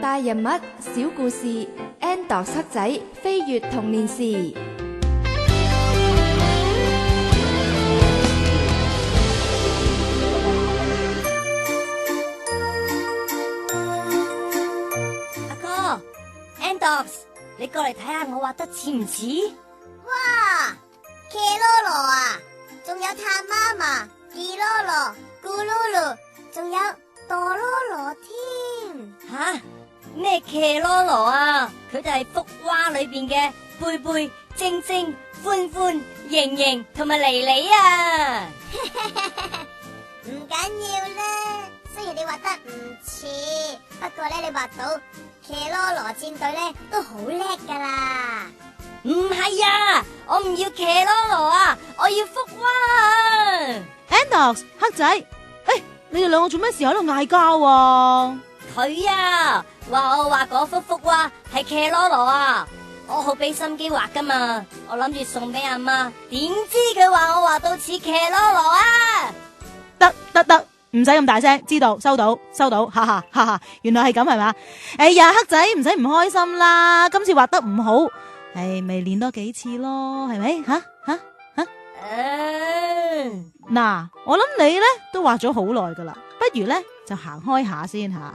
大人物小故事 ，Andox 黑仔飛越童年時。阿哥 ，Andox， 你過嚟睇下我畫得似唔似？哇，騎羅羅啊，仲有探媽媽、二羅羅、咕嚕嚕，仲有哆羅羅添。吓？咩騎羅羅啊？佢就係福娃裏邊嘅貝貝、晶晶、歡歡、瑩瑩同埋妮妮啊！唔緊要啦，雖然你畫得唔似，不過咧你畫到騎羅羅戰隊咧都好叻噶啦。唔係啊，我唔要騎羅羅啊，我要福娃啊 ！Andox 黑仔，你哋兩個做咩事喺度嗌交啊？佢啊，話我畫嗰幅福娃係騎羅羅啊，我好俾心機畫噶嘛，我諗住送俾阿媽，點知佢話我畫到似騎羅羅啊！得，唔使咁大聲，知道收到，哈哈哈哈，原來係咁係嘛？哎呀，黑仔唔使唔開心啦，今次畫得唔好，咪練多幾次咯，係咪？吓？嗱，我諗你咧都畫咗好耐噶啦，不如咧就行開下先吓，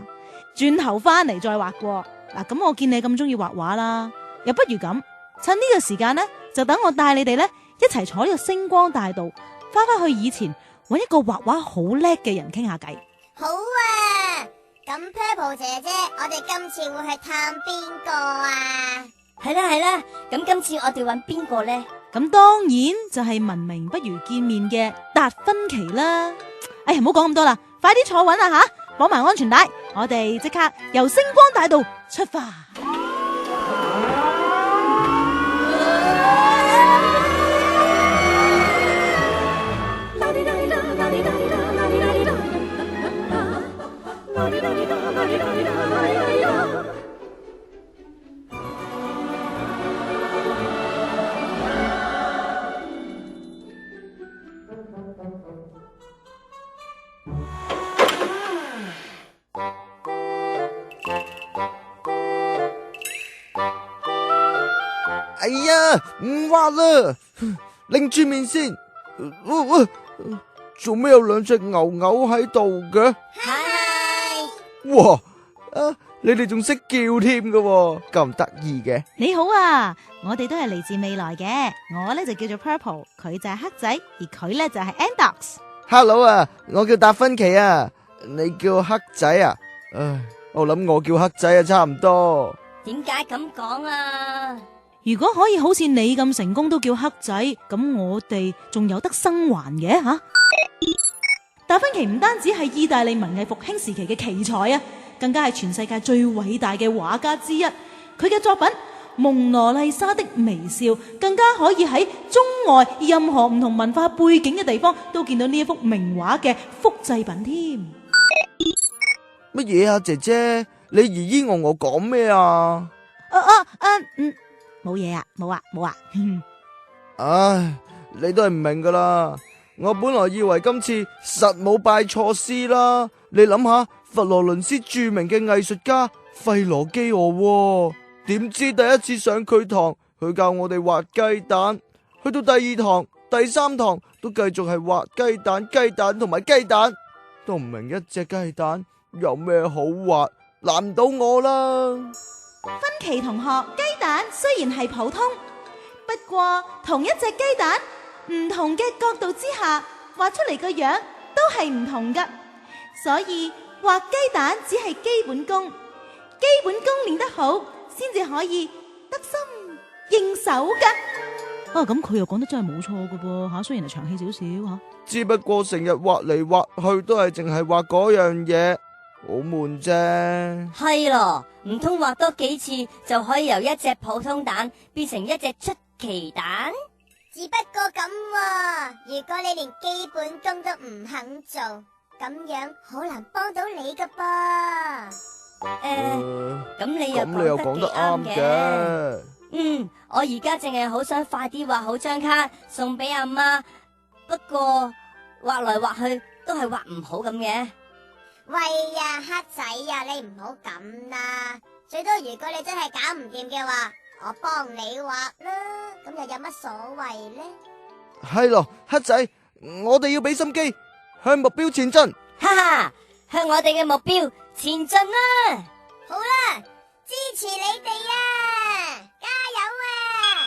轉頭翻嚟再畫過。嗱，咁我見你咁中意畫畫啦，又不如咁，趁呢個時間咧，就等我帶你哋咧一齊坐呢個星光大道，翻去以前搵一個畫畫好叻嘅人傾下偈。好啊，咁 Purple 姐姐，我哋今次會去探邊個啊？係啦，咁今次我哋搵邊個咧？咁當然就係聞名不如見面嘅達芬奇啦。哎呀，唔好講咁多啦，快啲坐穩啦吓，綁埋安全帶，我哋即刻由星光大道出發。哎呀，唔畫啦，擰住面先。做咩有兩隻牛牛喺度嘅？係。哇，你哋仲識叫添㗎，咁得意嘅。你好啊，我哋都係嚟自未來嘅，我咧就叫做 Purple， 佢就係黑仔，而佢咧就係 Andox。Hello 啊，我叫達芬奇啊，你叫黑仔啊？唉，我諗我叫黑仔啊，差唔多。點解咁講啊？如果可以好似你咁成功都叫黑仔，咁我哋仲有得生還嘅吓。達芬奇唔單止係意大利文藝復興時期嘅奇才啊，更加係全世界最偉大嘅畫家之一。佢嘅作品《蒙羅麗莎的微笑》更加可以喺中外任何唔同文化背景嘅地方都見到呢一幅名畫嘅複製品添。乜嘢啊，姐姐，你姨姨我講咩啊？冇嘢啊，冇啊。唉，你都係唔明噶啦。我本來以為今次實冇拜錯師啦。你諗下，佛羅倫斯著名嘅藝術家費羅基俄，點知第一次上佢堂，佢教我哋畫雞蛋，去到第二堂、第三堂都繼續係畫雞蛋同埋雞蛋，都唔明一隻雞蛋有咩好畫，難唔到我啦。芬奇同學，雞蛋雖然係普通，不過同一隻雞蛋，唔同嘅角度之下畫出嚟個樣都係唔同噶，所以畫雞蛋只係基本功，基本功練得好，先至可以得心應手噶。咁佢又講得真係冇錯噶噃吓，雖然係長氣少少吓，只不過成日畫嚟畫去都係淨係畫嗰樣嘢，好悶啫。係咯，唔通畫多幾次就可以由一隻普通蛋變成一隻出奇蛋？只不過咁喎，如果你連基本功都唔肯做，咁樣好難幫到你噶噃。咁你又講得啱嘅。我而家淨係好想快啲畫好張卡送俾阿媽，不過畫來畫去都係畫唔好咁嘅。喂呀，黑仔呀，你唔好咁啦。最多如果你真係搞唔掂嘅話，我幫你畫啦，咁又有乜所謂呢？係咯，黑仔，我哋要俾心機，向目標前進。哈哈，向我哋嘅目標前進啦！好啦，支持你哋啊，加油啊！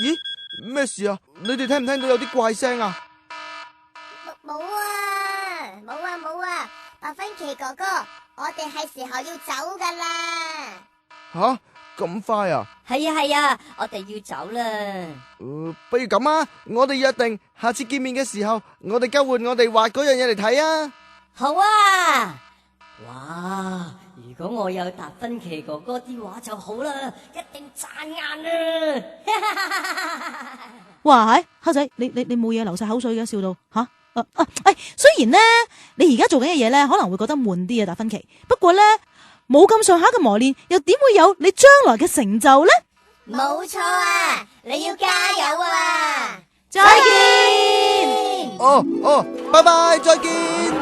咦，咩事啊？你哋聽唔聽到有啲怪聲啊？冇啊，冇啊，冇啊！達芬奇哥哥，我哋係時候要走噶啦。吓，咁快啊？係啊，我哋要走啦。不如咁啊，我哋約定下次見面嘅時候，我哋交換我哋畫嗰樣嘢嚟睇啊！好啊！哇，如果我有達芬奇哥哥啲畫就好啦，一定賺硬啦！哇，黑仔，你冇嘢流晒口水嘅，笑到吓？雖然呢，你而家做緊嘅嘢咧，可能會覺得悶啲啊，達芬奇。不過咧，冇咁上下嘅磨練，又點會有你將來嘅成就呢？冇錯啊，你要加油啊！再見。哦，拜拜，再見。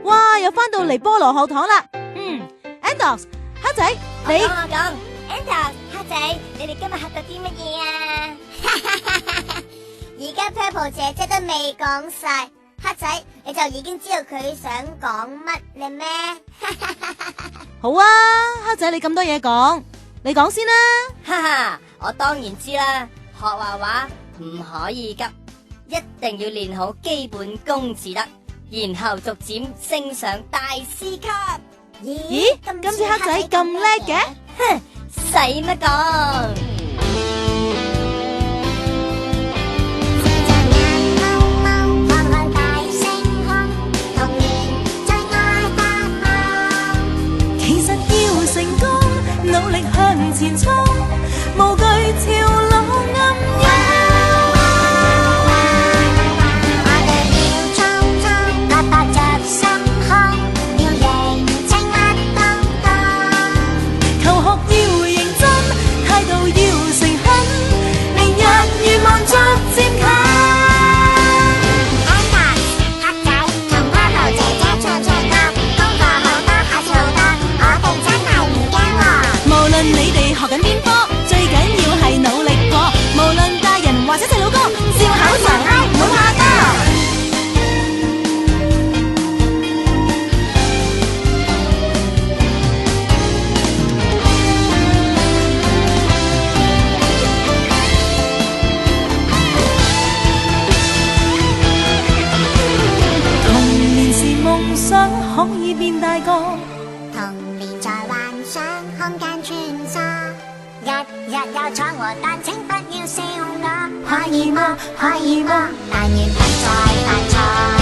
哇，又翻到嚟菠蘿學堂啦。Andox， 黑仔，你講 Andox， 黑仔，你哋今日學到啲乜嘢啊？而家 Purple 姐姐都未講晒，黑仔你就已經知道佢想講乜嘞咩？好啊，黑仔你咁多嘢講，你講先啦。哈哈，我當然知啦，學畫畫唔可以急，一定要練好基本功至得，然後逐漸升上大師級。咦，今次黑仔咁叻嘅？哼，使乜講？其實要成功，努力向前衝，無懼潮浪暗湧。我哋要衝衝，拍拍着心胸，要認清乜東東。求學要認真，態度要誠懇，明日願望逐漸近。Andox， 黑仔同 Purple 姐姐唱唱歌，功課好多，考試好多，我哋真係唔驚喎。無論你哋學緊邊科，最緊要係努力過。無論大人或者細佬哥，笑口常開，唔好怕多。童年時夢想可以變大個。童年在幻想空間穿梭，日日有闖禍，但請不要笑我。可以嗎？可以嗎？但願不再犯錯。